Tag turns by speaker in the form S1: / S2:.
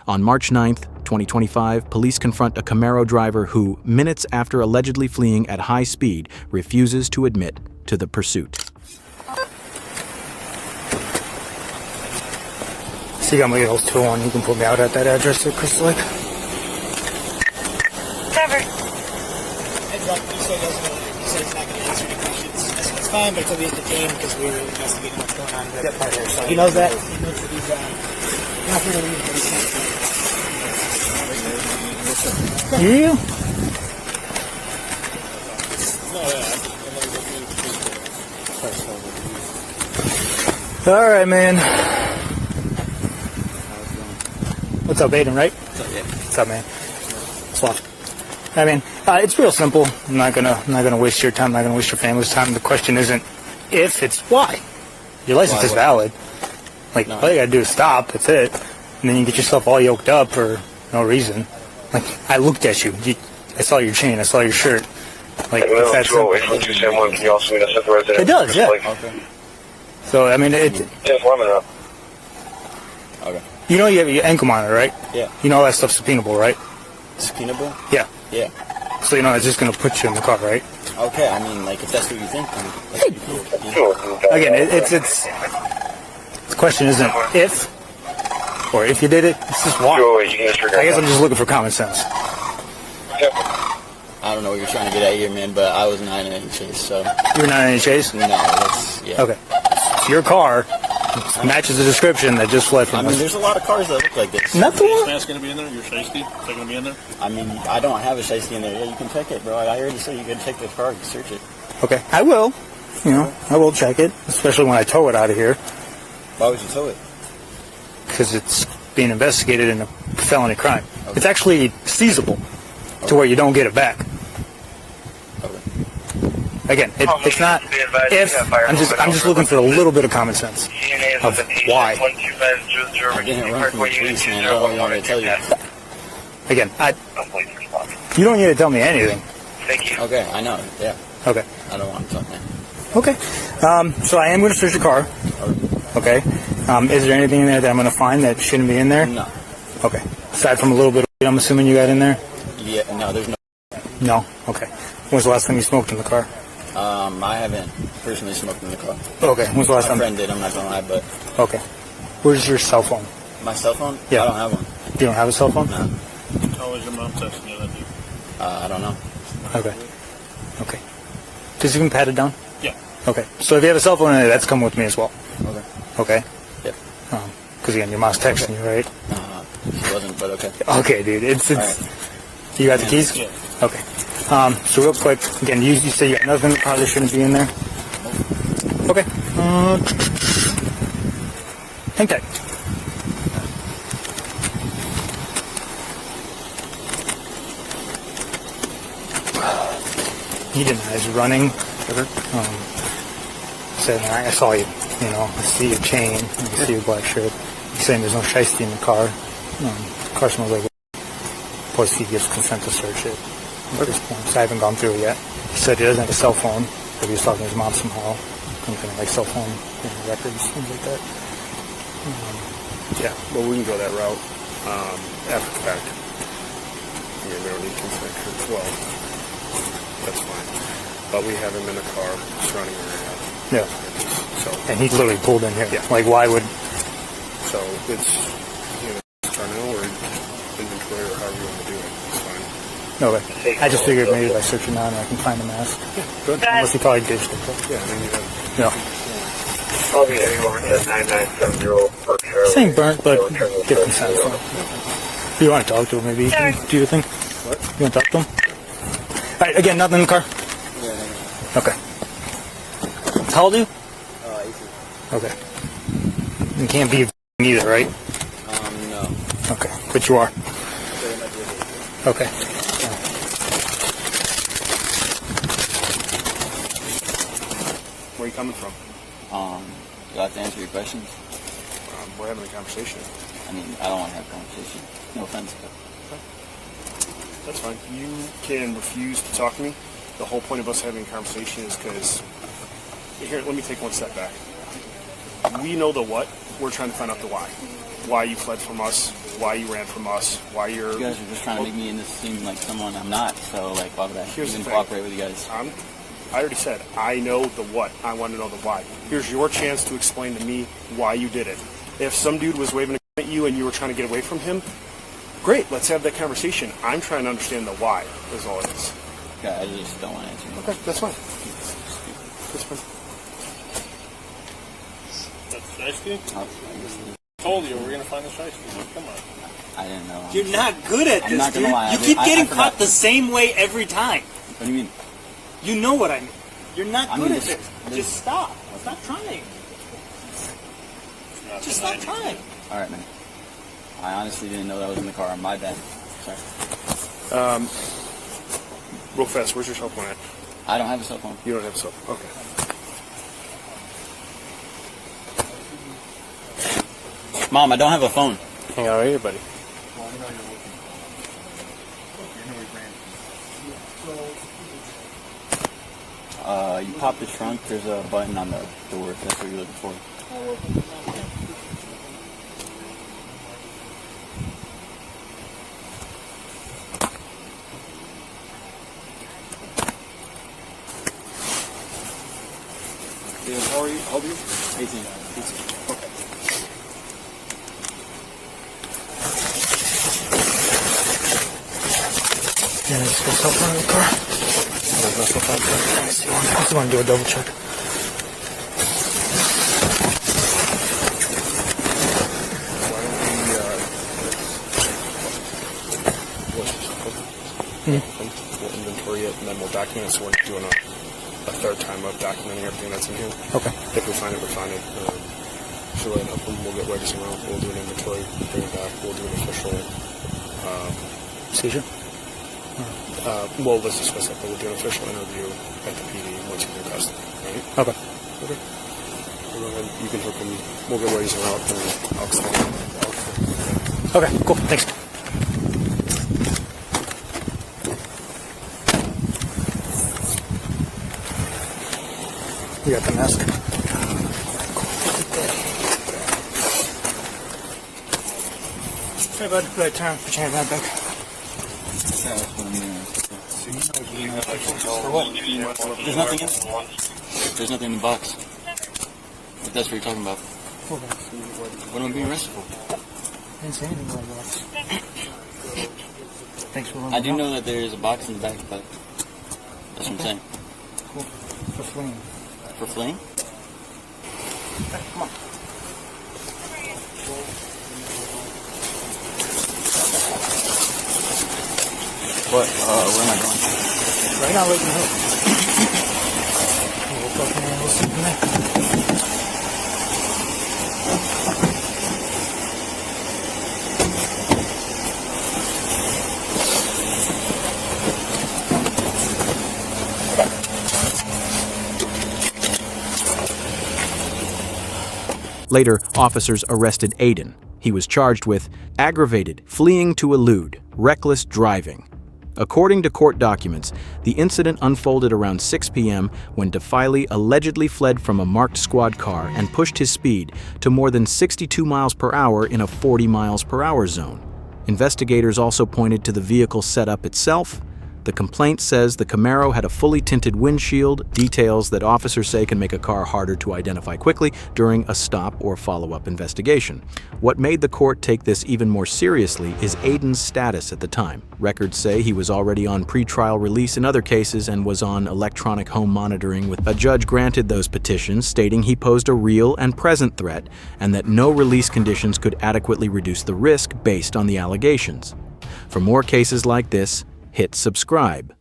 S1: On March 9th, 2025, police confront a Camaro driver who, minutes after allegedly fleeing at high speed, refuses to admit to the pursuit.
S2: So you got my little tool on, you can put me out at that address at Crystal Lake.
S3: Never.
S4: He said he's not going to answer any questions. That's fine, but he'll be at the game because we're investigating what's going on. So he knows that. He knows that he's not going to leave, but he's not going to.
S2: You? All right, man. What's up, Aiden, right? What's up, man? Swap. I mean, it's real simple. I'm not gonna waste your time. I'm not gonna waste your family's time. The question isn't if, it's why. Your license is valid. Like, all you gotta do is stop. That's it. And then you get yourself all yoked up for no reason. Like, I looked at you. I saw your chain. I saw your shirt. Like, it's that simple.
S5: Can you also meet us at the residence?
S2: It does, yeah.
S5: Okay.
S2: So, I mean,
S5: Just warm it up.
S4: Okay.
S2: You know you have your ankle monitor, right?
S4: Yeah.
S2: You know all that stuff's subpoenable, right?
S4: Subpoenable?
S2: Yeah.
S4: Yeah.
S2: So, you know, it's just going to put you in the car, right?
S4: Okay, I mean, like, if that's what you think, then that's what you think.
S2: Again, the question isn't if, or if you did it, it's just why. I guess I'm just looking for common sense.
S4: I don't know what you're trying to get at here, man, but I was not in any chase, so...
S2: You were not in any chase?
S4: No, that's... Yeah.
S2: Okay. Your car matches the description that just fled from us.
S4: I mean, there's a lot of cars that look like this.
S2: Nothing.
S6: Your mask going to be in there? Your shiesty? Is that going to be in there?
S4: I mean, I don't have a shiesty in there. Yeah, you can check it, bro. I heard you say you can check the car and search it.
S2: Okay. I will. You know, I will check it, especially when I tow it out of here.
S4: Why would you tow it?
S2: Because it's being investigated in a felony crime. Okay. It's actually seizable to where you don't get it back.
S4: Okay.
S2: Again, it's not if. I'm just looking for a little bit of common sense of why.
S4: I didn't run from the police, man. I don't know what to tell you.
S2: Again, you don't need to tell me anything.
S5: Thank you.
S4: Okay, I know. Yeah.
S2: Okay.
S4: I don't want to talk, man.
S2: Okay. So I am going to search your car. Okay. Is there anything in there that I'm going to find that shouldn't be in there?
S4: No.
S2: Okay. Aside from a little bit of weed, I'm assuming you got in there?
S4: Yeah, no, there's no...
S2: No? Okay. When's the last time you smoked in the car?
S4: I haven't personally smoked in the car.
S2: Okay. When's the last time?
S4: My friend did, I'm not going to lie, but...
S2: Okay. Where's your cell phone?
S4: My cell phone?
S2: Yeah.
S4: I don't have one.
S2: You don't have a cell phone?
S4: No.
S6: How was your mom texting you that day?
S4: I don't know.
S2: Okay. Okay. Does you can pat it down?
S6: Yeah.
S2: Okay. So if you have a cell phone in there, that's come with me as well.
S4: Okay.
S2: Okay?
S4: Yep.
S2: Because again, your mom's texting you, right?
S4: She wasn't, but okay.
S2: Okay, dude. It's
S4: right.
S2: You got the keys?
S6: Yeah.
S2: Okay. So real quick, again, you say you got nothing that probably shouldn't be in there? Okay. Hang tight. He denies running. Said, I saw you, you know, I see your chain, I see your black shirt. He's saying there's no shiesty in the car. Car smells like plus he gives consent to search it at this point, so I haven't gone through it yet. He said he doesn't have a cell phone, but he was talking to his mom somehow. Something like cell phone records, things like that.
S7: Yeah, well, we can go that route after the fact. I mean, we don't need consent as well. That's fine. But we have him in the car surrounding area.
S2: Yeah.
S7: So,
S2: and he literally pulled in here.
S7: Yeah.
S2: Like, why would...
S7: So, it's, you know, terminal or inventory or however you want to do it. It's fine.
S2: Okay. I just figured maybe if I search him out and I can find a mask.
S7: Yeah, good.
S2: Unless he probably ditched it.
S7: Yeah, I mean, you have...
S2: Yeah.
S5: I'll be anyone at 997
S2: Same burnt, but give consent. Do you want to talk to him, maybe? Do you think?
S7: What?
S2: You want to talk to him? All right, again, nothing in the car?
S4: Yeah.
S2: Okay. How old are you?
S4: 18.
S2: Okay. You can't be either, right?
S4: No.
S2: Okay. But you are. Okay.
S7: Where are you coming from?
S4: Do I have to answer your questions?
S7: We're having a conversation.
S4: I mean, I don't want to have a conversation. No offense, but...
S7: That's fine. You can refuse to talk to me. The whole point of us having a conversation is because... Here, let me take one step back. We know the what. We're trying to find out the why. Why you fled from us, why you ran from us, why you're...
S3: You guys are just trying to make me in this seem like someone I'm not, so like why would I even cooperate with you guys?
S7: I already said, I know the what. I want to know the why. Here's your chance to explain to me why you did it. If some dude was waving a gun at you and you were trying to get away from him, great, let's have that conversation. I'm trying to understand the why, is all it is.
S3: Okay, I just don't want to answer.
S7: Okay, that's fine. That's fine.
S6: That's shiesty? Told you we're gonna find the shiesty. Come on.
S3: I didn't know.
S4: You're not good at
S3: I'm
S4: this,
S3: not gonna
S4: dude.
S3: lie,
S4: You keep getting
S3: I forgot.
S4: caught the same way every time.
S3: What do you mean?
S4: You know what I mean. You're not
S3: I
S4: good
S3: mean,
S4: at this.
S3: this-
S4: Just stop. Stop trying. Just stop trying.
S3: All right, man. I honestly didn't know that was in the car. My bad. Sorry.
S7: Real fast, where's your cell phone at?
S3: I don't have a cell phone.
S7: You don't have a cell phone. Okay.
S3: Mom, I don't have a phone.
S2: Hang out right here, buddy.
S3: You pop the trunk. There's a button on the door. If that's what you're looking for.
S7: How are you? How old are you?
S3: 18.
S7: Okay.
S2: Yeah, let's go cell phone in the car. There's no cell phone in the car. I just want to do a double check.
S7: Why don't we, we'll inventory it and then we'll document it, so we're doing a third time of documenting everything that's in here.
S2: Okay.
S7: If we find it, we find it. She'll let up and we'll get wedges around, we'll do an inventory, bring it back, we'll do an official,
S2: Seizure?
S7: well, let's discuss that, but we'll do an official interview at the PD once he's in custody, right?
S2: Okay.
S7: Okay. We'll go ahead, you can hook him, we'll get wedges around and I'll explain.
S2: Okay, cool. Thanks. You got the mask? Hey, bud. Right turn. Put your hand behind back.
S3: For what? There's nothing in it. There's nothing in the box. If that's what you're talking about. What am I being arrested for?
S2: I didn't say anything about that. Thanks for
S3: I do know that there is a box in the back, but that's what I'm saying.
S2: Cool. For fleeing.
S3: For fleeing?
S2: Come on.
S3: What? Where am I going?
S2: Right now, Lake and Hill. We'll see from there.
S1: Later, officers arrested Aiden. He was charged with aggravated fleeing to elude, reckless driving. According to court documents, the incident unfolded around 6 p.m. when Defiley allegedly fled from a marked squad car and pushed his speed to more than 62 miles per hour in a 40 miles per hour zone. Investigators also pointed to the vehicle setup itself. The complaint says the Camaro had a fully tinted windshield, details that officers say can make a car harder to identify quickly during a stop or follow-up investigation. What made the court take this even more seriously is Aiden's status at the time. Records say he was already on pretrial release in other cases and was on electronic home monitoring. A judge granted those petitions, stating he posed a real and present threat and that no release conditions could adequately reduce the risk based on the allegations. For more cases like this, hit subscribe.